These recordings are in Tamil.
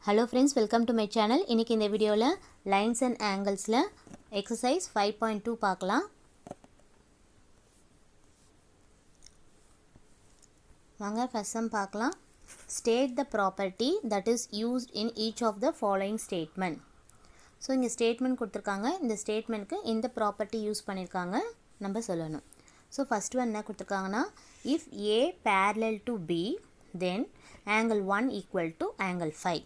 Hello friends, welcome to my channel. இன்னைக்கு இந்த வீடியோல lines and anglesல exercise 5.2 பார்க்கலாம். வாங்க first sum பார்க்கலாம். State the property that is used in each of the following statement. So இங்க statement கொடுத்திருக்காங்க. இந்த statementக்கு இந்த property யூஸ் பண்ணிருக்காங்க. நம்ம சொல்லணும். So first one என்ன கொடுத்திருக்காங்கன்னா if A parallel to B then angle 1 equal to angle 5.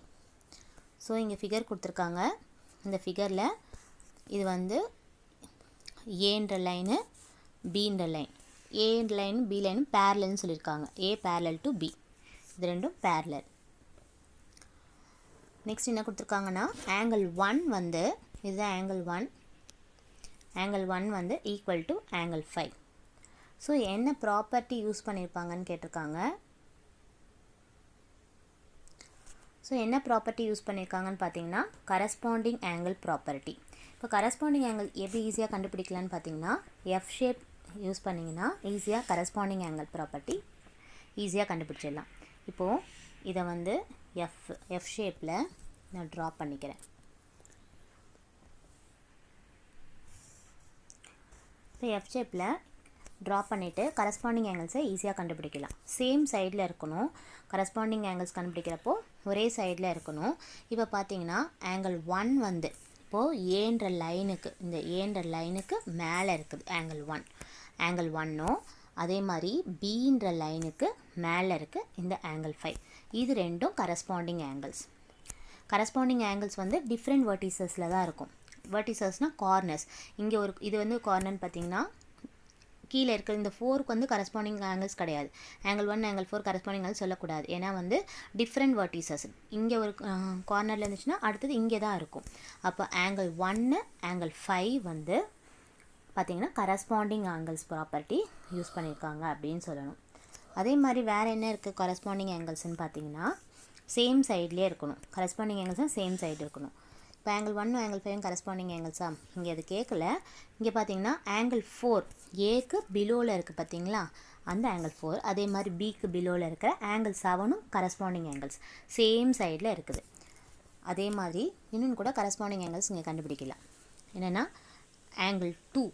So இங்கே ஃபிகர் கொடுத்துருக்காங்க. இந்த ஃபிகரில் இது வந்து ஏன்ற லைனு பின்ற லைன், ஏன்ற லைன் பி லைனு பேரலல்னு சொல்லியிருக்காங்க. ஏ பேரலல் டு பி, இது ரெண்டும் பேரலல். நெக்ஸ்ட் என்ன கொடுத்துருக்காங்கன்னா ஆங்கிள் 1 வந்து இதுதான் ஆங்கிள் 1, ஆங்கிள் 1 வந்து ஈக்குவல் டு ஆங்கிள் 5. ஸோ என்ன ப்ராப்பர்ட்டி யூஸ் பண்ணியிருப்பாங்கன்னு கேட்டிருக்காங்க. ஸோ என்ன ப்ராப்பர்ட்டி யூஸ் பண்ணியிருக்காங்கன்னு பார்த்தீங்கன்னா கரஸ்பாண்டிங் ஆங்கிள் ப்ராப்பர்ட்டி. இப்போ கரஸ்பாண்டிங் ஆங்கிள் எப்படி ஈஸியாக கண்டுபிடிக்கலான்னு பார்த்தீங்கன்னா எஃப் ஷேப் யூஸ் பண்ணிங்கன்னா ஈஸியாக கரஸ்பாண்டிங் ஆங்கிள் ப்ராப்பர்ட்டி ஈஸியாக கண்டுபிடிச்சிடலாம். இப்போது இதை வந்து எஃப் ஷேப்பில் நான் ட்ரா பண்ணிக்கிறேன். இப்போ எஃப் ஷேப்பில் ட்ரா பண்ணிவிட்டு கரஸ்பாண்டிங் ஆங்கிள்ஸை ஈஸியாக கண்டுபிடிக்கலாம். சேம் சைடில் இருக்கணும். கரஸ்பாண்டிங் ஆங்கிள்ஸ் கண்டுபிடிக்கிறப்போ ஒரே சைடில் இருக்கணும். இப்போ பார்த்தீங்கன்னா ஆங்கிள் 1 வந்து இப்போது ஏன்ற லைனுக்கு, இந்த ஏன்ற லைனுக்கு மேலே இருக்குது ஆங்கிள் 1. ஆங்கிள் 1ம் அதே மாதிரி பீன்ற லைனுக்கு மேலே இருக்குது இந்த ஆங்கிள் 5. இது ரெண்டும் கரஸ்பாண்டிங் ஆங்கிள்ஸ். கரஸ்பாண்டிங் ஆங்கிள்ஸ் வந்து டிஃப்ரெண்ட் வெர்டிசஸில் தான் இருக்கும். வெர்டிசஸ்னால் கார்னர்ஸ். இங்கே ஒரு இது வந்து கார்னர்னு பார்த்தீங்கன்னா கீழே இருக்கிற இந்த 4க்கு வந்து கரஸ்பாண்டிங் ஆங்கிள்ஸ் கிடையாது. ஆங்கிள் 1 ஆங்கிள் 4 கரஸ்பாண்டிங் ஆங்கிள் சொல்லக்கூடாது. ஏன்னா வந்து டிஃப்ரெண்ட் வெர்டிசஸ். இங்கே ஒரு கார்னரில் இருந்துச்சுன்னா அடுத்தது இங்கே தான் இருக்கும். அப்போ ஆங்கிள் 1 ஆங்கிள் 5 வந்து பார்த்திங்கன்னா கரஸ்பாண்டிங் ஆங்கிள்ஸ் ப்ராப்பர்ட்டி யூஸ் பண்ணியிருக்காங்க அப்படின்னு சொல்லணும். அதே மாதிரி வேறு என்ன இருக்குது கரஸ்பாண்டிங் ஆங்கிள்ஸ்ன்னு பார்த்தீங்கன்னா சேம் சைட்லேயே இருக்கணும். கரஸ்பாண்டிங் ஆங்கிள்ஸ்னால் சேம் சைடு இருக்கணும். இப்போ ஆங்கிள் 1 ஆங்கிள் 5 கரஸ்பாண்டிங் ஆங்கிள்ஸா? இங்கே அது கேட்கல. இங்கே பார்த்தீங்கன்னா ஆங்கிள் 4 ஏக்கு பிலோவில் இருக்குது பார்த்தீங்களா, அந்த ஆங்கிள் 4. அதே மாதிரி பிக்கு பிலோவில் இருக்கிற ஆங்கிள் 7ம் கரஸ்பாண்டிங் ஆங்கிள்ஸ் சேம் சைடில் இருக்குது. அதே மாதிரி இன்னும் கூட கரஸ்பாண்டிங் ஆங்கிள்ஸ் இங்கே கண்டுபிடிக்கலாம். என்னென்னா ஆங்கிள் 2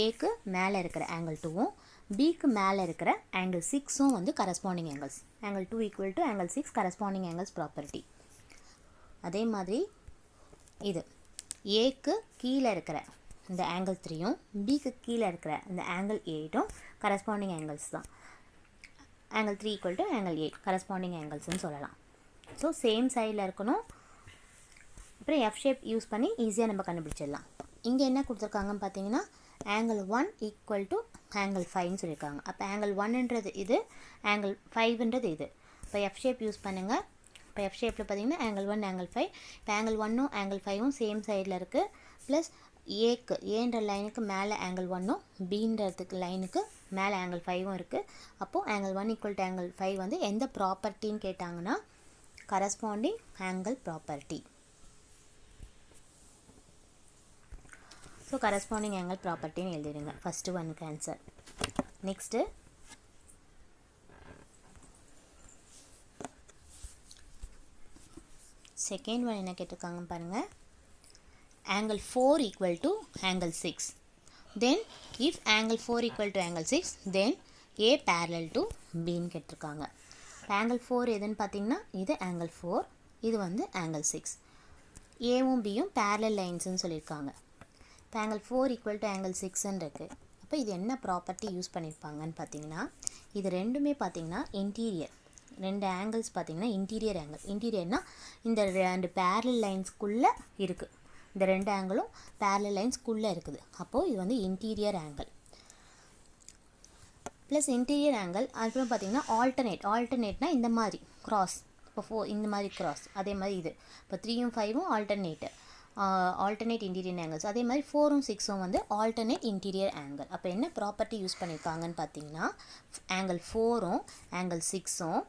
ஏக்கு மேலே இருக்கிற ஆங்கிள் 2ம் பிக்கு மேலே இருக்கிற ஆங்கிள் 6ம் வந்து corresponding angles. Angle 2 equal to angle 6 corresponding angles property. அதே மாதிரி இது ஏக்கு கீழே இருக்கிற இந்த ஆங்கிள் 3யும் பிக்கு கீழே இருக்கிற இந்த ஆங்கிள் 8ம் கரஸ்பாண்டிங் ஆங்கிள்ஸ் தான். Angle 3 equal to angle 8 corresponding ஆங்கிள்ஸ்னு சொல்லலாம். ஸோ சேம் சைடில் இருக்கணும். அப்புறம் எஃப் ஷேப் யூஸ் பண்ணி ஈஸியாக நம்ம கண்டுபிடிச்சிடலாம். இங்கே என்ன கொடுத்துருக்காங்கன்னு பார்த்தீங்கன்னா ஆங்கிள் 1 ஈக்குவல் டு ஆங்கிள் 5ன்னு சொல்லியிருக்காங்க. அப்போ ஆங்கிள் 1ன்றது இது, ஆங்கிள் 5ன்றது இது. இப்போ எஃப் ஷேப் யூஸ் பண்ணுங்கள். இப்போ எஃப் ஷேப்பில் பார்த்தீங்கன்னா ஆங்கிள் 1 ஆங்கிள் 5. இப்போ ஆங்கிள் 1ம் ஆங்கிள் 5ம் சேம் சைடில் இருக்குது. ப்ளஸ் ஏன்ற லைனுக்கு மேலே ஆங்கிள் 1ம் பீன்றதுக்கு லைனுக்கு மேலே ஆங்கிள் 5ம் இருக்குது. அப்போது ஆங்கிள் 1 ஈக்குவல் டு ஆங்கிள் 5 வந்து எந்த ப்ராப்பர்ட்டின்னு கேட்டாங்கன்னா corresponding angle property. So corresponding angle ப்ராப்பர்ட்டின்னு எழுதிடுங்க ஃபஸ்ட்டு ஒன்னுக்கு ஆன்சர். நெக்ஸ்ட்டு செகண்ட் ஒன் என்ன கேட்டிருக்காங்கன்னு பாருங்கள். Angle 4 equal to angle 6 then if angle 4 equal to angle 6 then A parallel to பின்னு கேட்டிருக்காங்க. ஆங்கிள் 4 எதுன்னு பார்த்தீங்கன்னா இது ஆங்கிள் 4, இது வந்து ஆங்கிள் 6. ஏவும் பியும் பேரலல் லைன்ஸ்ன்னு சொல்லியிருக்காங்க. இப்போ ஆங்கிள் 4 ஈக்குவல் டு ஆங்கிள் 6ன்னு இருக்குது. அப்போ இது என்ன ப்ராப்பர்ட்டி யூஸ் பண்ணியிருப்பாங்கன்னு பார்த்தீங்கன்னா இது ரெண்டுமே பார்த்தீங்கன்னா இன்டீரியர். ரெண்டு ஆங்கிள்ஸ் பார்த்தீங்கன்னா இன்டீரியர் ஆங்கிள். இன்டீரியர்னால் இந்த ரெண்டு பேரலல் லைன்ஸ்குள்ளே இருக்குது. இந்த ரெண்டு ஆங்கிளும் பேரலல் லைன்ஸ்குள்ளே இருக்குது. அப்போது இது வந்து interior angle. Plus interior angle அதுக்கப்புறம் பார்த்தீங்கன்னா ஆல்டர்னேட்னால் இந்த மாதிரி க்ராஸ். இப்போ 4 இந்த மாதிரி க்ராஸ். அதே மாதிரி இது இப்போ 3ம் 5ம் ஆல்டர்னேட் இன்டீரியர் ஆங்கிள்ஸ். அதே மாதிரி 4ம் 6ம் வந்து ஆல்டர்னேட் இன்டீரியர் ஆங்கிள். அப்போ என்ன ப்ராப்பர்ட்டி யூஸ் பண்ணியிருக்காங்கன்னு பார்த்தீங்கன்னா ஆங்கிள் 4ம் ஆங்கிள் 6ம்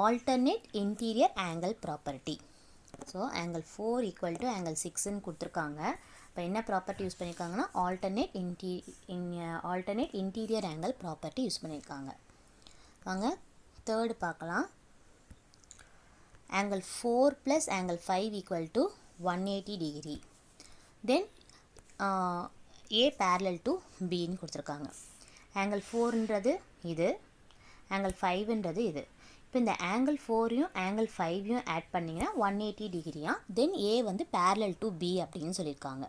alternate interior angle property. So angle 4 equal to angle 6ன்னு கொடுத்துருக்காங்க. இப்போ என்ன ப்ராப்பர்ட்டி யூஸ் பண்ணியிருக்காங்கன்னா alternate interior angle property use பண்ணியிருக்காங்க. வாங்க தேர்டு பார்க்கலாம். angle 4 plus angle 5 equal to 180 degree. Then A parallel to B ன்னு கொடுத்துருக்காங்க. angle 4ன்றது இது, angle 5ன்றது இது. இப்போ இந்த angle 4யும் angle 5யும் ஆட் பண்ணிங்கன்னா 180 டிகிரியா. தென் A வந்து parallel to B அப்படின்னு சொல்லியிருக்காங்க.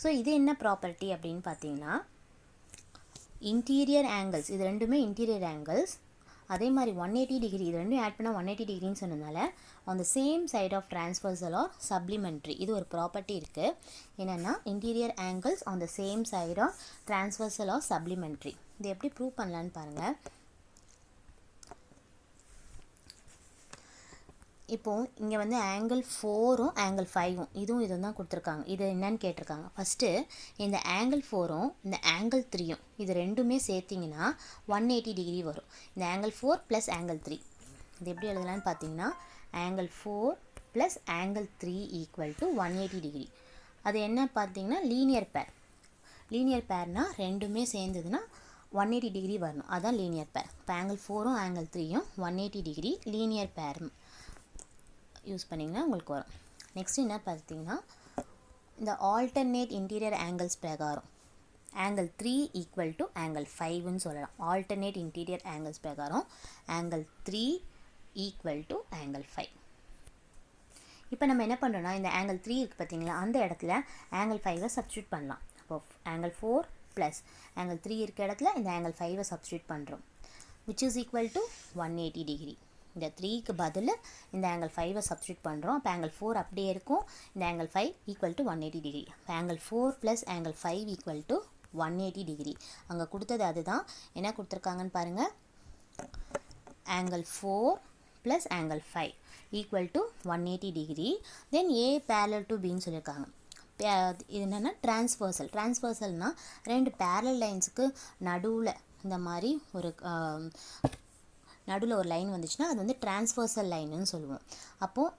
ஸோ இது என்ன ப்ராப்பர்ட்டி அப்படின்னு பார்த்தீங்கன்னா, இன்டீரியர் ஆங்கிள்ஸ் இது ரெண்டுமே இன்டீரியர் ஆங்கிள்ஸ். அதே மாதிரி 180 டிகிரி இது ரெண்டும் ஆட் பண்ணால் 180 டிகிரின்னு சொன்னதுனால on the same side of transversal are supplementary இது ஒரு ப்ராப்பர்ட்டி இருக்குது. என்னென்னா interior angles on the same side of transversal are supplementary. இது எப்படி ப்ரூவ் பண்ணலான்னு பாருங்கள். இப்போது இங்கே வந்து ஆங்கிள் 4ம் ஆங்கிள் 5ம் இதுவும் தான் கொடுத்துருக்காங்க. இது என்னன்னு கேட்டிருக்காங்க. ஃபஸ்ட்டு இந்த ஆங்கிள் 4ம் இந்த ஆங்கிள் 3யும் இது ரெண்டுமே சேர்த்திங்கன்னா 180 டிகிரி வரும். இந்த ஆங்கிள் 4 ப்ளஸ் ஆங்கிள் 3 இது எப்படி எழுதலான்னு பார்த்தீங்கன்னா, angle 4 plus angle 3 equal to 180 degree. அது என்ன பார்த்தீங்கன்னா லீனியர் பேர். லீனியர் பேர்னால் ரெண்டுமே சேர்ந்ததுன்னா 180 டிகிரி வரணும். அதான் லீனியர் பேர். இப்போ ஆங்கிள் 4ம் ஆங்கிள் 3யும் 180 டிகிரி லீனியர் பேர் யூஸ் பண்ணிங்கன்னா உங்களுக்கு வரும். நெக்ஸ்ட் என்ன பார்த்தீங்கன்னா, இந்த ஆல்டர்னேட் இன்டீரியர் ஆங்கிள்ஸ் பிரகாரம் ஆங்கிள் 3 ஈக்குவல் டு ஆங்கிள் 5ன்னு சொல்லலாம். ஆல்டர்னேட் இன்டீரியர் ஆங்கிள்ஸ் பிரகாரம் ஆங்கிள் 3 ஈக்குவல் டு ஆங்கிள் 5. இப்போ நம்ம என்ன பண்ணுறோன்னா, இந்த ஆங்கிள் 3 இருக்குது பார்த்தீங்களா, அந்த இடத்துல ஆங்கிள் 5ஐ சப்ஸ்டியூட் பண்ணலாம். அப்போ ஆங்கிள் 4 ப்ளஸ் ஆங்கிள் 3 இருக்க இடத்துல இந்த ஆங்கிள் 5ஐ சப்ஸ்டியூட் பண்ணுறோம், which is equal to 180 degree. இந்த 3க்கு பதில் இந்த ஆங்கிள் 5ஐ சப்ஸ்டியூட் பண்ணுறோம். அப்போ ஆங்கிள் 4 அப்படியே இருக்கும். இந்த ஆங்கிள் 5 ஈக்குவல் டு 180 டிகிரி. இப்போ angle 4 plus angle 5 equal to 180 degree. அங்கே கொடுத்தது அதுதான். என்ன கொடுத்துருக்காங்கன்னு பாருங்கள். Angle 4 plus angle 5 equal to 180 degree. Then A parallel to Bன்னு சொல்லியிருக்காங்க. இது என்னென்னா ட்ரான்ஸ்வர்சல்னால் ரெண்டு பேரலல் லைன்ஸுக்கு நடுவில் இந்த மாதிரி ஒரு நடுவில் ஒரு லைன் வந்துச்சுன்னா அது வந்து ட்ரான்ஸ்வர்சல் லைனுன்னு சொல்லுவோம். அப்போது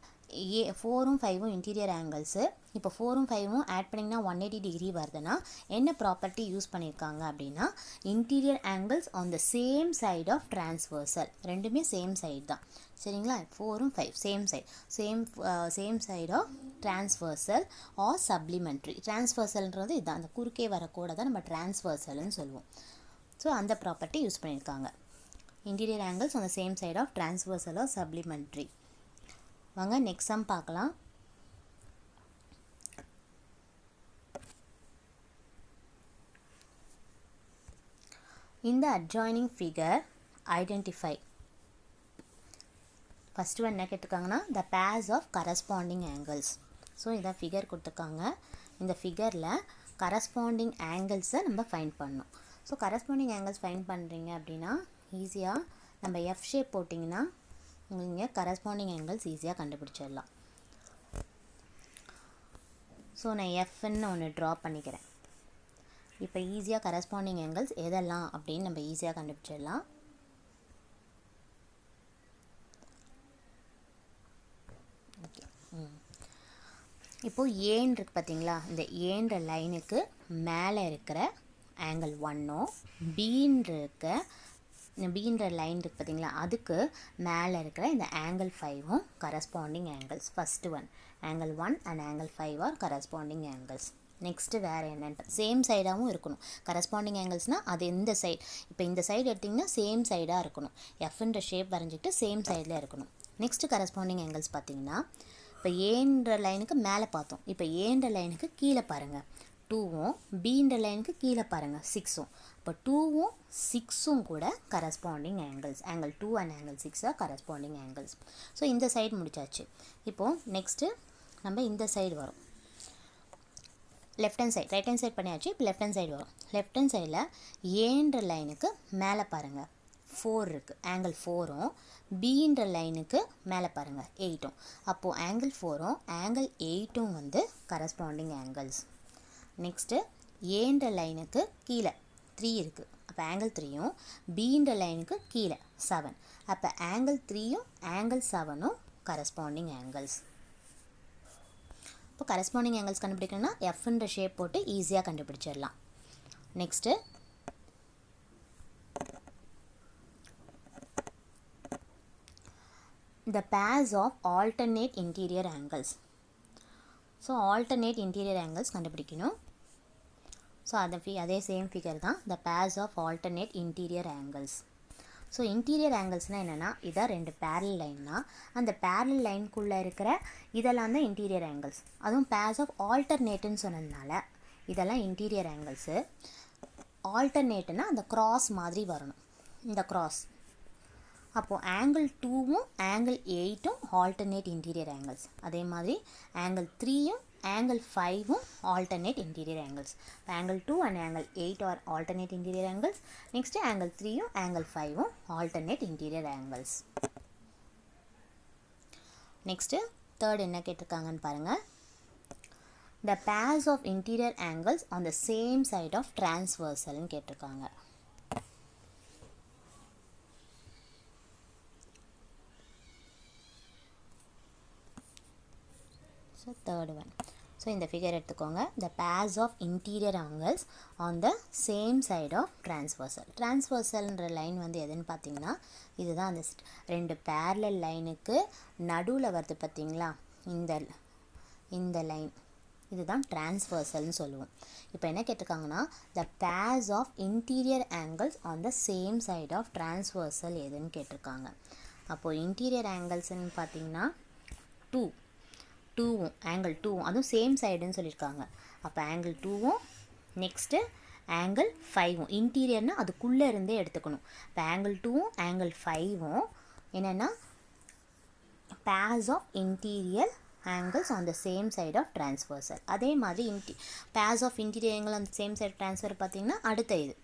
4ம் 5ம் இன்டீரியர் ஆங்கிள்ஸு. இப்போ 4ம் 5ம் ஆட் பண்ணிங்கன்னா 180 டிகிரி வருதுன்னா என்ன ப்ராப்பர்ட்டி யூஸ் பண்ணியிருக்காங்க அப்படின்னா, interior angles on the same side of transversal. ரெண்டுமே சேம் சைடு தான், சரிங்களா. 4ம் 5 same side of transversal are supplementary. ட்ரான்ஸ்வர்சல்ன்றது இதுதான், அந்த குறுக்கே வரக்கூட தான் நம்ம ட்ரான்ஸ்வர்சல்னு சொல்லுவோம். ஸோ அந்த ப்ராப்பர்ட்டி யூஸ் பண்ணியிருக்காங்க. Interior angles on the same side of transversal or supplementary. வாங்க next sum பார்க்கலாம். In the adjoining figure, identify. First one என்ன கேட்டிருக்காங்கன்னா, the pairs of corresponding angles. So இதான் ஃபிகர் கொடுத்துருக்காங்க. இந்த ஃபிகரில் கரஸ்பாண்டிங் ஆங்கிள்ஸை நம்ம ஃபைண்ட் பண்ணணும். ஸோ கரஸ்பாண்டிங் ஆங்கிள்ஸ் ஃபைண்ட் பண்ணுறீங்க அப்படின்னா ஈஸியாக நம்ம எஃப் ஷேப் போட்டிங்கன்னா நீங்கள் கரஸ்பாண்டிங் ஆங்கிள்ஸ் ஈஸியாக கண்டுபிடிச்சிடலாம். ஸோ நான் எஃப்ன்னு ஒன்று ட்ரா பண்ணிக்கிறேன். இப்போ ஈஸியாக கரஸ்பாண்டிங் ஆங்கிள்ஸ் எதெல்லாம் அப்படின்னு நம்ம ஈஸியாக கண்டுபிடிச்சிடலாம். ஓகே, இப்போது ஏன்னு இருக்குது பார்த்தீங்களா, இந்த ஏன்ற லைனுக்கு மேலே இருக்கிற ஆங்கிள் 1ம் பீன்ற லைன் இருக்குது பார்த்தீங்களா, அதுக்கு மேலே இருக்கிற இந்த ஆங்கிள் 5ம் corresponding angles. First one angle 1 and angle 5 are corresponding angles. Next வேறு என்னென்னு சேம் சைடாகவும் இருக்கணும். கரஸ்பாண்டிங் ஆங்கிள்ஸ்னால் அது எந்த சைடு, இப்போ இந்த சைடு எடுத்திங்கன்னா சேம் சைடாக இருக்கணும். எஃப்ன்ற ஷேப் வரைஞ்சிட்டு சேம் சைடில் இருக்கணும். நெக்ஸ்ட்டு கரஸ்பாண்டிங் ஆங்கிள்ஸ் பார்த்திங்கன்னா, இப்போ ஏன்ற லைனுக்கு மேலே பார்த்தோம், இப்போ ஏன்ற லைனுக்கு கீழே பாருங்கள் 2ம், பீன்ற லைனுக்கு கீழே பாருங்கள் 6ம். இப்போ 2ம் 6ம் கூட corresponding angles. Angle 2 and angle 6 are corresponding angles. So இந்த சைடு முடிச்சாச்சு. இப்போது நெக்ஸ்ட்டு நம்ம இந்த சைடு வரும். Left hand side, right hand side பண்ணியாச்சு. இப்போ லெஃப்ட் ஹேண்ட் சைடு வரும். லெஃப்ட் ஹேண்ட் சைடில் ஏன்ற லைனுக்கு மேலே பாருங்கள் 4 இருக்குது, ஆங்கிள் 4ம். பீன்ற லைனுக்கு மேலே பாருங்கள் 8ம். அப்போது ஆங்கிள் 4ம் ஆங்கிள் 8ம் வந்து கரஸ்பாண்டிங் ஆங்கிள்ஸ். நெக்ஸ்ட்டு ஏன்ற லைனுக்கு கீழே 3 இருக்குது, அப்போ ஆங்கிள் 3யும். பீன்ற லைனுக்கு கீழே 7, அப்போ ஆங்கிள் 3யும் ஆங்கிள் 7ம் கரஸ்பாண்டிங் ஆங்கிள்ஸ். இப்போ கரஸ்பாண்டிங் ஆங்கிள்ஸ் கண்டுபிடிக்கணும்னா எஃப்ன்ற ஷேப் போட்டு ஈஸியாக கண்டுபிடிச்சிடலாம். Next the pairs of alternate interior angles. So alternate interior angles கண்டுபிடிக்கணும். ஸோ அதே சேம் ஃபிகர் தான் the pairs of alternate interior angles. So interior ஆங்கிள்ஸ்னால் என்னென்னா இதான் 2 பேரல் லைன்னா அந்த பேரல் லைனுக்குள்ளே இருக்கிற இதெல்லாம் தான் இன்டீரியர் ஆங்கிள்ஸ். அதுவும் பேர்ஸ் ஆஃப் ஆல்டர்னேட்டுன்னு சொன்னதுனால இதெல்லாம் இன்டீரியர் ஆங்கிள்ஸு. ஆல்டர்னேட்டுன்னா அந்த கிராஸ் மாதிரி வரணும், இந்த கிராஸ். அப்போது ஆங்கிள் 2வும் ஆங்கிள் 8ம் ஆல்டர்னேட் இன்டீரியர் ஆங்கிள்ஸ். அதே மாதிரி ஆங்கிள் 3யும் ஆங்கிள் 5ம் alternate interior angles. angle 2 and angle 8 are alternate interior angles. Next angle 3யும் angle 5ம் alternate interior angles. Next third என்ன கேட்டிருக்காங்கன்னு பாருங்க. The pairs of interior angles on the same side of transversal ன்னு கேட்டிருக்காங்க. So third one. So இந்த ஃபிகர் எடுத்துக்கோங்க. The pairs of interior angles on the same side of transversal. Transversalன்ற லைன் வந்து எதுன்னு பார்த்தீங்கன்னா இதுதான் அந்த 2 parallel லைனுக்கு நடுவில் வருது பார்த்தீங்களா, இந்த லைன் இதுதான் transversalன்னு சொல்லுவோம். இப்போ என்ன கேட்டிருக்காங்கன்னா the pairs of interior angles on the same side of transversal எதுன்னு கேட்டிருக்காங்க. அப்போது interior anglesன்னு பார்த்தீங்கன்னா 2வும் ஆங்கிள் 2வும் அதுவும் சேம் சைடுன்னு சொல்லியிருக்காங்க. அப்போ ஆங்கிள் 2வும் நெக்ஸ்ட்டு ஆங்கிள் 5வும் இன்டீரியர்னால் அதுக்குள்ளே இருந்தே எடுத்துக்கணும். இப்போ ஆங்கிள் 2வும் ஆங்கிள் 5வும் என்னென்னா pairs of interior angles on the same side of transversal. அதே மாதிரி pairs of interior angle on the same side of transversal பார்த்திங்கன்னா அடுத்த இது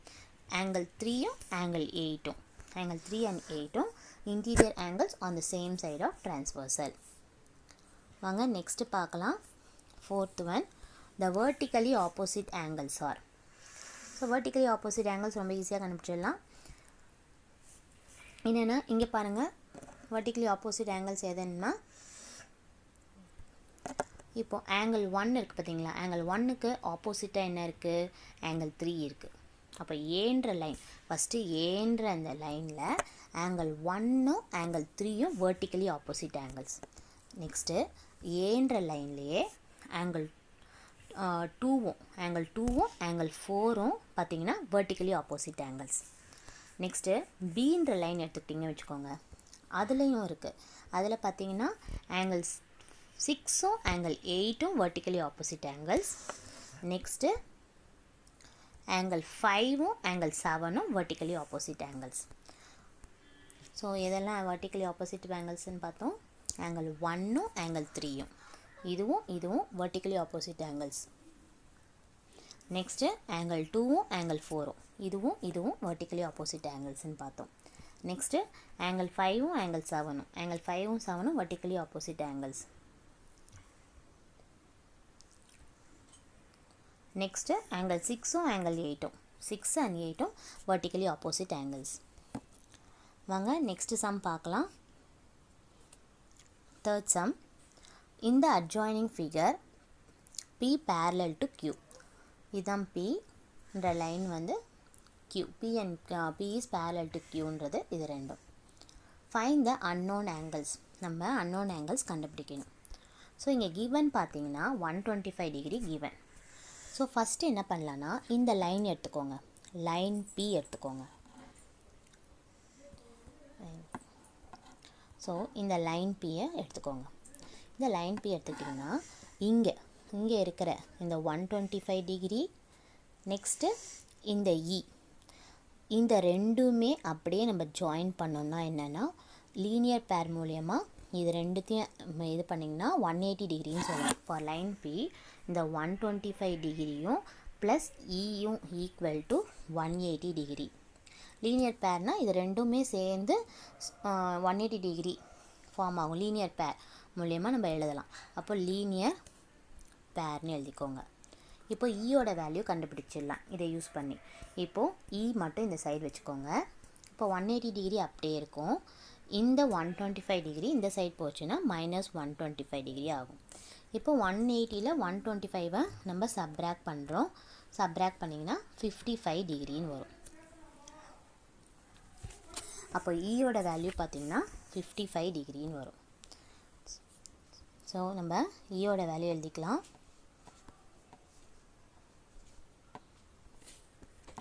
ஆங்கிள் 3யும் ஆங்கிள் 8ம் ஆங்கிள் 3 and 8ம் interior angles on the same side of transversal. வாங்க நெக்ஸ்ட் பார்க்கலாம். Fourth one the vertically opposite angles are. So vertically opposite angles ரொம்ப ஈஸியாக கண்டுபிடிச்சிடலாம். என்னென்னா இங்கே பாருங்கள் vertically opposite angles எதுன்னா இப்போது ஆங்கிள் 1 இருக்குது பார்த்தீங்களா, ஆங்கிள் 1க்கு ஆப்போசிட்டாக என்ன இருக்குது, ஆங்கிள் 3 இருக்குது. அப்போ ஏன்ற லைன் ஃபஸ்ட்டு ஏன்ற அந்த லைனில் ஆங்கிள் 1ம் ஆங்கிள் 3யும் vertically opposite angles. நெக்ஸ்ட்டு ஏன்ற லைன்லேயே ஆங்கிள் 2வும் ஆங்கிள் 4ம் பார்த்தீங்கன்னா vertically opposite angles. நெக்ஸ்ட்டு பீன்ற லைன் எடுத்துக்கிட்டிங்க வச்சுக்கோங்க, அதுலேயும் இருக்குது. அதில் பார்த்தீங்கன்னா ஆங்கிள் 6ம் ஆங்கிள் 8ம் vertically opposite angles. Next angle 5ம் ஆங்கிள் 7ம் vertically opposite angles. ஸோ இதெல்லாம் vertically opposite angles-ன்னு பார்த்தோம். ஆங்கிள் 1ம் ஆங்கிள் 3யும் இதுவும் vertically opposite angles. Next angle 2ம் ஆங்கிள் 4ம் இதுவும் vertically opposite angles-ன்னு பார்த்தோம். நெக்ஸ்ட்டு ஆங்கிள் 5ம் ஆங்கிள் 7ம் vertically opposite angles. Next angle 6ம் ஆங்கிள் 8ம் 6 and 8ம் vertically opposite angles. வாங்க நெக்ஸ்ட் சம் பார்க்கலாம். Third sum, in the adjoining figure P parallel to Q. இதான் P என்ற லைன் வந்து Q. P is parallel to Qன்றது இது ரெண்டும். Find the unknown angles. நம்ம unknown angles கண்டுபிடிக்கணும். ஸோ இங்கே given பார்த்தீங்கன்னா 125 degree given. ஸோ ஃபஸ்ட்டு என்ன பண்ணலான்னா இந்த லைன் எடுத்துக்கோங்க, லைன் P எடுத்துக்கோங்க. ஸோ இந்த லைன் Pயை எடுத்துக்கோங்க. இந்த லைன் P எடுத்துக்கிட்டிங்கன்னா இங்கே இருக்கிற இந்த 125 டிகிரி நெக்ஸ்ட்டு இந்த இந்த ரெண்டுமே அப்படியே நம்ம ஜாயின் பண்ணோம்னா என்னென்னா லீனியர் பேர் மூலயமா இது ரெண்டுத்தையும் இது பண்ணிங்கன்னா 180 டிகிரின்னு சொல்லலாம். ஃபார் லைன் P இந்த 125 டிகிரியும் ப்ளஸ் ஈயும் ஈக்குவல் டு 180 டிகிரி. லீனியர் பேர்னால் இது ரெண்டுமே சேர்ந்து 180 டிகிரி ஃபார்ம் ஆகும். லீனியர் பேர் மூலயமா நம்ம எழுதலாம். அப்போ லீனியர் பேர்னு எழுதிக்கோங்க. இப்போ ஈயோட வேல்யூ கண்டுபிடிச்சிடலாம் இதை யூஸ் பண்ணி. இப்போது ஈ மட்டும் இந்த சைடு வச்சுக்கோங்க. இப்போ 180 டிகிரி அப்படியே இருக்கும். இந்த 125 டிகிரி இந்த சைடு போச்சுன்னா -125 டிகிரி ஆகும். இப்போ 180ல் 125 நம்ம சப்ராக்ட் பண்ணுறோம். சப்ராக்ட் பண்ணிங்கன்னா 55 டிகிரின்னு வரும். அப்போ ஈயோட வேல்யூ பார்த்திங்கன்னா 55 டிகிரின்னு வரும். ஸோ நம்ம ஈயோட வேல்யூ எழுதிக்கலாம்.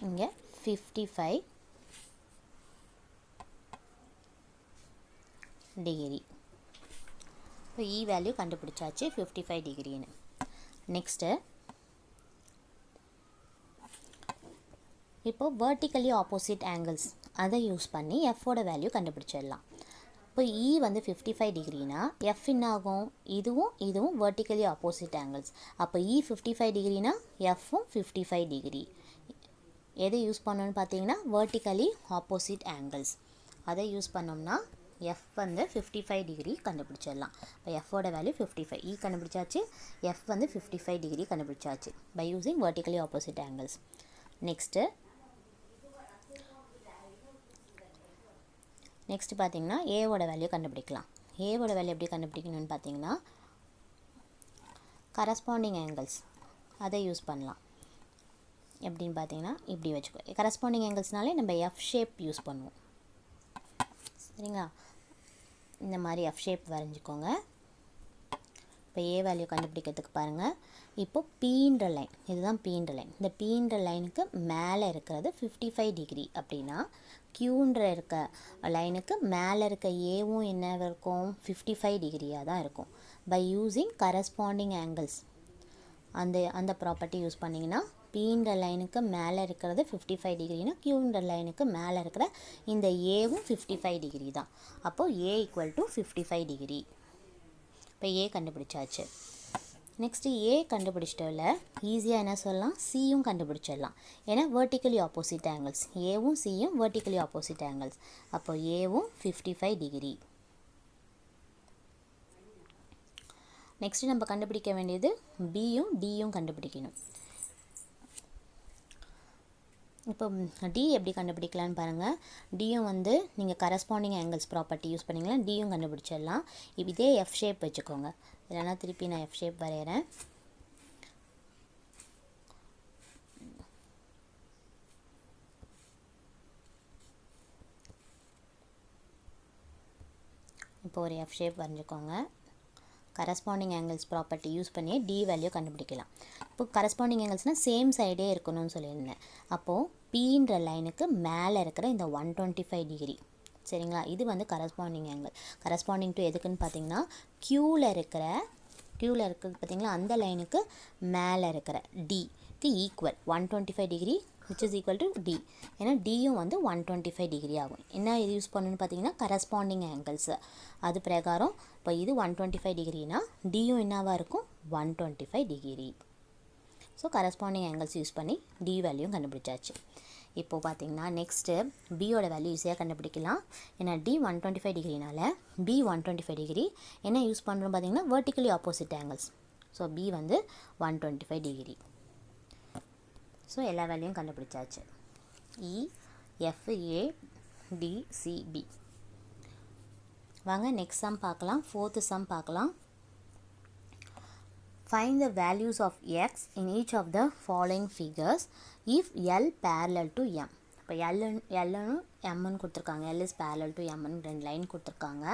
இங்கே 55 டிகிரி. இப்போ இ வேல்யூ கண்டுபிடிச்சாச்சு 55 டிகிரின்னு. நெக்ஸ்ட்டு இப்போ வெர்டிக்கலி ஆப்போசிட் ஆங்கிள்ஸ் அதை யூஸ் பண்ணி எஃபோட வேல்யூ கண்டுபிடிச்சிடலாம். இப்போ இ வந்து 55 டிகிரினா எஃப் என்ன ஆகும்? இதுவும் வெர்டிக்கலி ஆப்போசிட் ஆங்கிள்ஸ். அப்போ இ 55 டிகிரினா எஃப்பும் 55 டிகிரி. எதை யூஸ் பண்ணோன்னு பார்த்தீங்கன்னா வெர்டிக்கலி ஆப்போசிட் ஆங்கிள்ஸ். அதை யூஸ் பண்ணோம்னா எஃப் வந்து 55 டிகிரி கண்டுபிடிச்சிடலாம். இப்போ எஃபோட வேல்யூ 55, இ கண்டுபிடிச்சாச்சு, எஃப் வந்து 55 டிகிரி கண்டுபிடிச்சாச்சு by using vertically opposite angles. Next பார்த்தீங்கன்னா ஏவோட வேல்யூ கண்டுபிடிக்கலாம். ஏவோட வேல்யூ எப்படி கண்டுபிடிக்கணும்னு பார்த்தீங்கன்னா கரஸ்பாண்டிங் ஆங்கிள்ஸ் அதை யூஸ் பண்ணலாம். எப்படின்னு பார்த்தீங்கன்னா இப்படி வச்சுக்கோ. கரஸ்பாண்டிங் ஆங்கிள்ஸ்னாலே நம்ம எஃப் ஷேப் யூஸ் பண்ணுவோம். சரிங்களா? இந்த மாதிரி எஃப் ஷேப் வரைஞ்சிக்கோங்க. இப்போ ஏ வேல்யூ கண்டுபிடிக்கிறதுக்கு பாருங்கள். இப்போ பீன்ற லைன், இதுதான் பீன்ற லைன். இந்த பீன்ற லைனுக்கு மேலே இருக்கிறது 55 டிகிரி அப்படின்னா கியூன்ற இருக்க லைனுக்கு மேலே இருக்க ஏவும் என்ன இருக்கும்? 55 டிகிரியாக தான் இருக்கும். பை யூஸிங் கரஸ்பாண்டிங் ஆங்கிள்ஸ் அந்த ப்ராப்பர்ட்டி யூஸ் பண்ணிங்கன்னா பீன்ற லைனுக்கு மேலே இருக்கிறது 55 டிகிரினா கியூன்ற லைனுக்கு மேலே இருக்கிற இந்த ஏவும் 55 டிகிரி தான். அப்போது ஏ ஈக்குவல் டு 55 டிகிரி. இப்போ ஏ கண்டுபிடிச்சாச்சு. நெக்ஸ்ட்டு ஏ கண்டுபிடிச்சிட்டோம்ல, ஈஸியாக என்ன சொல்லலாம்? சியும் கண்டுபிடிச்சிடலாம். ஏன்னா வெர்டிக்கலி ஆப்போசிட் ஆங்கிள்ஸ், ஏவும் சியும் வெர்டிக்கலி ஆப்போசிட் ஆங்கிள்ஸ். அப்போ ஏவும் 55 டிகிரி. நெக்ஸ்ட்டு நம்ம கண்டுபிடிக்க வேண்டியது பியும் டியும் கண்டுபிடிக்கணும். இப்போ டி எப்படி கண்டுபிடிக்கலான்னு பாருங்கள். டியும் வந்து நீங்கள் கரஸ்பாண்டிங் ஆங்கிள்ஸ் ப்ராப்பர்ட்டி யூஸ் பண்ணிங்கன்னா டியும் கண்டுபிடிச்சிடலாம். இப்போ இதே எஃப் ஷேப் வச்சுக்கோங்க. இல்லைனா திருப்பி நான் எஃப் ஷேப் வரைகிறேன். இப்போ ஒரு எஃப் ஷேப் வரைஞ்சிக்கோங்க. கரஸ்பாண்டிங் ஆங்கிள்ஸ் ப்ராப்பர்ட்டி யூஸ் பண்ணி டி வேல்யூ கண்டுபிடிக்கலாம். இப்போ கரஸ்பாண்டிங் ஆங்கிள்ஸ்னால் சேம் சைடே இருக்கணும்னு சொல்லியிருந்தேன். அப்போது பீன்ற லைனுக்கு மேலே இருக்கிற இந்த 125 டிகிரி, சரிங்களா? இது வந்து கரஸ்பாண்டிங் ஆங்கிள். கரஸ்பாண்டிங் டு எதுக்குன்னு பார்த்தீங்கன்னா க்யூவில் இருக்கிறது பார்த்தீங்களா, அந்த லைனுக்கு மேலே இருக்கிற டிக்கு equal 125 degree which is equal to D. ஏன்னா டியும் வந்து 125 டிகிரி ஆகும். என்ன இது யூஸ் பண்ணணும்னு பார்த்தீங்கன்னா கரஸ்பாண்டிங் ஆங்கிள்ஸ். அது பிரகாரம் இப்போ இது 125 டிகிரினா டியும் என்னவாக இருக்கும்? 125 degree. So corresponding angles use பண்ணி டி வேல்யூயும் கண்டுபிடிச்சாச்சு. இப்போது பார்த்தீங்கன்னா நெக்ஸ்ட்டு பியோட வேல்யூ ஈஸியாக கண்டுபிடிக்கலாம். ஏன்னா டி 125 டிகிரினால பி 125 டிகிரி. என்ன யூஸ் பண்ணுறோம் பார்த்தீங்கன்னா vertically opposite angles. So B வந்து 125 டிகிரி. ஸோ எல்லா வேல்யூயும் கண்டுபிடிச்சாச்சு. E, F, A, D, C, B. வாங்க நெக்ஸ்ட் சம் பார்க்கலாம். 4th சம் பார்க்கலாம். Find the values of x in each of the following figures if L parallel to M. இப்போ Lன்னு Mன்னு கொடுத்துருக்காங்க. L is parallel to Mன்னு 2 line கொடுத்துருக்காங்க.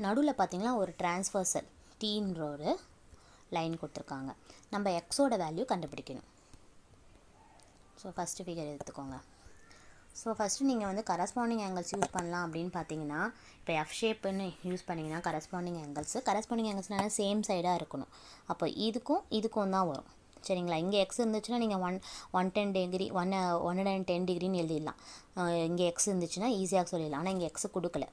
நடுவில் பார்த்தீங்கன்னா ஒரு டிரான்ஸ்வர்சல் டீன்ற ஒரு லைன் கொடுத்துருக்காங்க. நம்ம எக்ஸோட வேல்யூ கண்டுபிடிக்கணும். ஸோ ஃபஸ்ட்டு ஃபிகர் எடுத்துக்கோங்க. ஸோ ஃபஸ்ட்டு நீங்கள் வந்து கரஸ்பாண்டிங் ஆங்கிள்ஸ் யூஸ் பண்ணலாம் அப்படின்னு பார்த்தீங்கன்னா இப்போ எஃப் ஷேப்புன்னு யூஸ் பண்ணிங்கன்னா கரஸ்பாண்டிங் ஆங்கிள்ஸ்னால் சேம் சைடாக இருக்கணும். அப்போ இதுக்கும் தான் வரும். சரிங்களா? இங்கே எக்ஸ் இருந்துச்சுன்னா நீங்கள் 110 டிகிரி 110 டிகிரின்னு எழுதிடலாம். இங்கே எக்ஸ் இருந்துச்சுன்னா ஈஸியாக சொல்லிடலாம். ஆனால் இங்கே எக்ஸ் கொடுக்கல.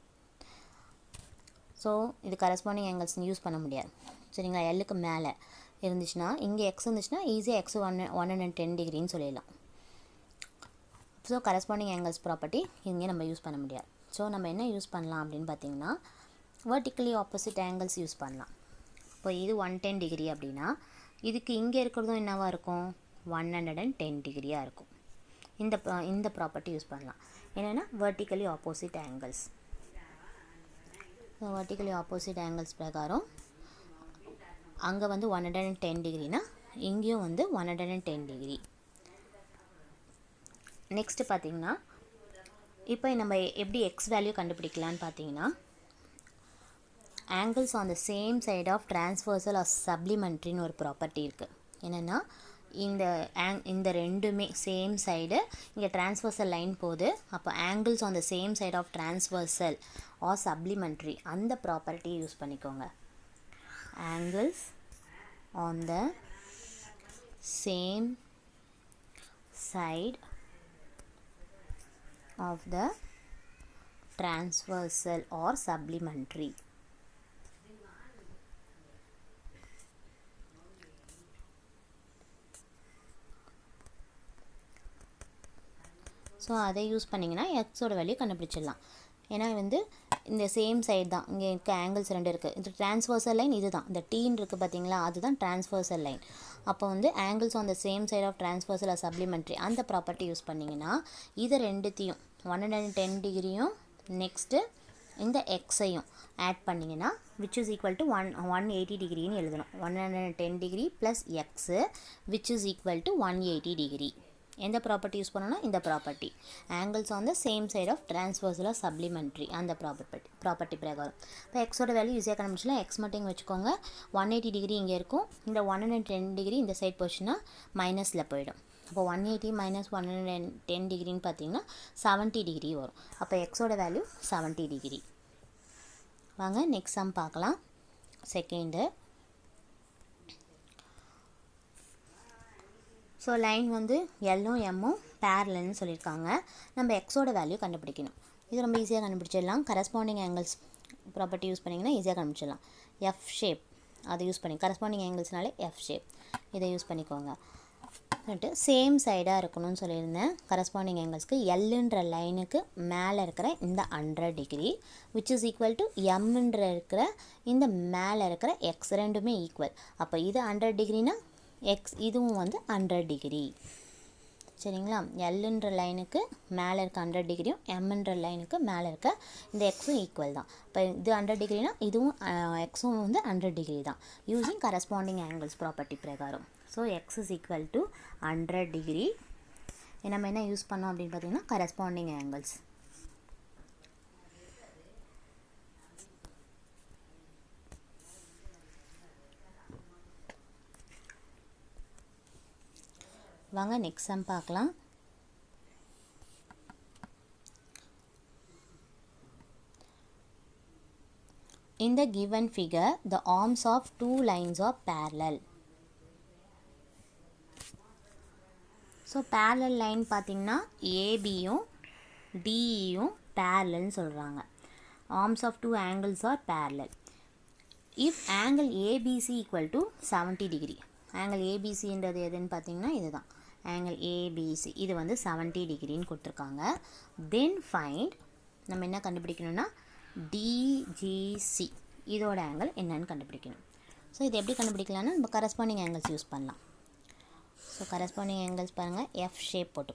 ஸோ இது கரஸ்பாண்டிங் ஆங்கிள்ஸ் யூஸ் பண்ண முடியாது. சரிங்களா? எல்லுக்கு மேலே இருந்துச்சுன்னா இங்கே எக்ஸ் இருந்துச்சுன்னா ஈஸியாக எக்ஸ் 110 டிகிரின்னு சொல்லிடலாம். ஸோ கரஸ்பாண்டிங் ஆங்கிள்ஸ் ப்ராப்பர்ட்டி இங்கே நம்ம யூஸ் பண்ண முடியாது. ஸோ நம்ம என்ன யூஸ் பண்ணலாம் அப்படின்னு பார்த்தீங்கன்னா வெர்டிக்கலி ஆப்போசிட் ஆங்கிள்ஸ் யூஸ் பண்ணலாம். இப்போ இது 110 டிகிரி அப்படின்னா இதுக்கு இங்கே இருக்கிறதும் என்னவாக இருக்கும்? 110 டிகிரியாக இருக்கும். இந்த ப்ராப்பர்ட்டி யூஸ் பண்ணலாம். என்னென்னா vertically opposite angles. So vertically opposite angles பிரகாரம் அங்கே வந்து 110 டிகிரினா இங்கேயும் வந்து 110 டிகிரி. நெக்ஸ்ட்டு பார்த்தீங்கன்னா இப்போ நம்ம எப்படி எக்ஸ் வேல்யூ கண்டுபிடிக்கலான்னு பார்த்தீங்கன்னா angles on the same side of transversal or supplementary ஒரு ப்ராப்பர்ட்டி இருக்குது. என்னென்னா இந்த ரெண்டுமே சேம் சைடு இங்கே டிரான்ஸ்வர்சல் லைன் போகுது. அப்போ angles on the same side of transversal are supplementary அந்த ப்ராப்பர்ட்டி யூஸ் பண்ணிக்கோங்க. Angles on the same side of the transversal or supplementary. So அதை யூஸ் பண்ணிங்கன்னா எக்ஸோட வேல்யூ கண்டுபிடிச்சிடலாம். ஏன்னா இந்த சேம் சைடு தான் இங்கே இருக்க ஆங்கிள்ஸ் ரெண்டு இருக்குது. இந்த டிரான்ஸ்வர்சல் லைன் இது தான், இந்த டீன் இருக்குது பார்த்தீங்களா, அதுதான் டிரான்ஸ்வர்சல் லைன். அப்போ angles on the same side of transversal are supplementary அந்த ப்ராப்பர்ட்டி யூஸ் பண்ணிங்கன்னா இதை ரெண்டுத்தையும் 110 டிகிரியும் நெக்ஸ்ட்டு இந்த எக்ஸையும் ஆட் பண்ணிங்கன்னா விச் இஸ் ஈக்குவல் டு 180 டிகிரின்னு எழுதணும். 110 degree plus x which is equal to 180 degree. எந்த ப்ராப்பர்ட்டி யூஸ் பண்ணோன்னா இந்த property angles on the same side of transversal are supplementary அந்த ப்ராப்பர்ட்டி பிரகாரம். இப்போ எக்ஸோட வேல்யூ ஈஸியாக கண்டுபிடிச்சலாம். எக்ஸ் மட்டும் இங்கே வச்சுக்கோங்க. 180 டிகிரி இங்கே இருக்கும். இந்த 110 டிகிரி இந்த சைட் போச்சுன்னா மைனஸில் போயிடும். அப்போ 180 மைனஸ் 110 டிகிரின்னு பார்த்தீங்கன்னா 70 டிகிரி வரும். அப்போ எக்ஸோட வேல்யூ 70 டிகிரி. வாங்க நெக்ஸ்ட் சம் பார்க்கலாம். செகண்டு. ஸோ லைன் எல்லும் எம்மும் பேரலல்னு சொல்லியிருக்காங்க. நம்ம எக்ஸோட வேல்யூ கண்டுபிடிக்கணும். இது ரொம்ப ஈஸியாக கண்டுபிடிச்சிடலாம். கரஸ்பாண்டிங் ஆங்கிள்ஸ் ப்ராப்பர்ட்டி யூஸ் பண்ணிங்கன்னா ஈஸியாக கண்டுபிடிச்சிடலாம். எஃப் ஷேப் அதை யூஸ் பண்ணி கரஸ்பாண்டிங் ஆங்கிள்ஸ்னாலே எஃப் ஷேப் இதை யூஸ் பண்ணிக்கோங்க. சேம் சைடாக இருக்கணும்னு சொல்லியிருந்தேன். கரஸ்பாண்டிங் ஆங்கிள்ஸ்க்கு எல்லுன்ற லைனுக்கு மேலே இருக்கிற இந்த 100 degree which is equal to எம்ன்ற இருக்கிற இந்த மேலே இருக்கிற எக்ஸ் ரெண்டுமே ஈக்குவல். அப்போ இது 100 டிகிரினா எக்ஸ் இதுவும் 100 டிகிரி. சரிங்களா? எல்லுன்ற லைனுக்கு மேலே இருக்க 100 டிகிரியும் எம்ன்ற லைனுக்கு மேலே இருக்க இந்த எக்ஸும் ஈக்குவல் தான். இப்போ இது 100 டிகிரினா இதுவும் எக்ஸும் 100 டிகிரி தான் யூஸிங் கரஸ்பாண்டிங் ஆங்கிள்ஸ் ப்ராப்பர்ட்டி பிரகாரம். So X is equal to 100 degree. நம்ம என்ன யூஸ் பண்ணோம் அப்படின்னு பார்த்தீங்கன்னா கரஸ்பாண்டிங் ஆங்கிள்ஸ். வாங்க நெக்ஸ்ட் சம் பார்க்கலாம். In the given figure, the arms of two lines are parallel. So parallel line பார்த்தீங்கன்னா ஏபியும் டிஇயும் parallelன்னு சொல்கிறாங்க. arms of two angles are parallel. If angle ABC equal to 70 degree. angle ABCன்றது எதுன்னு பார்த்தீங்கன்னா இதுதான் angle ABC. இது 70 டிகிரின்னு கொடுத்துருக்காங்க. Then find நம்ம என்ன கண்டுபிடிக்கணும்னா DGC இதோட ஆங்கிள் என்னன்னு கண்டுபிடிக்கணும். ஸோ இது எப்படி கண்டுபிடிக்கலாம்னா நம்ம கரஸ்பாண்டிங் ஆங்கிள்ஸ் யூஸ் பண்ணலாம். ஸோ கரஸ்பாண்டிங் ஆங்கிள்ஸ் பாருங்கள் எஃப் ஷேப் போட்டு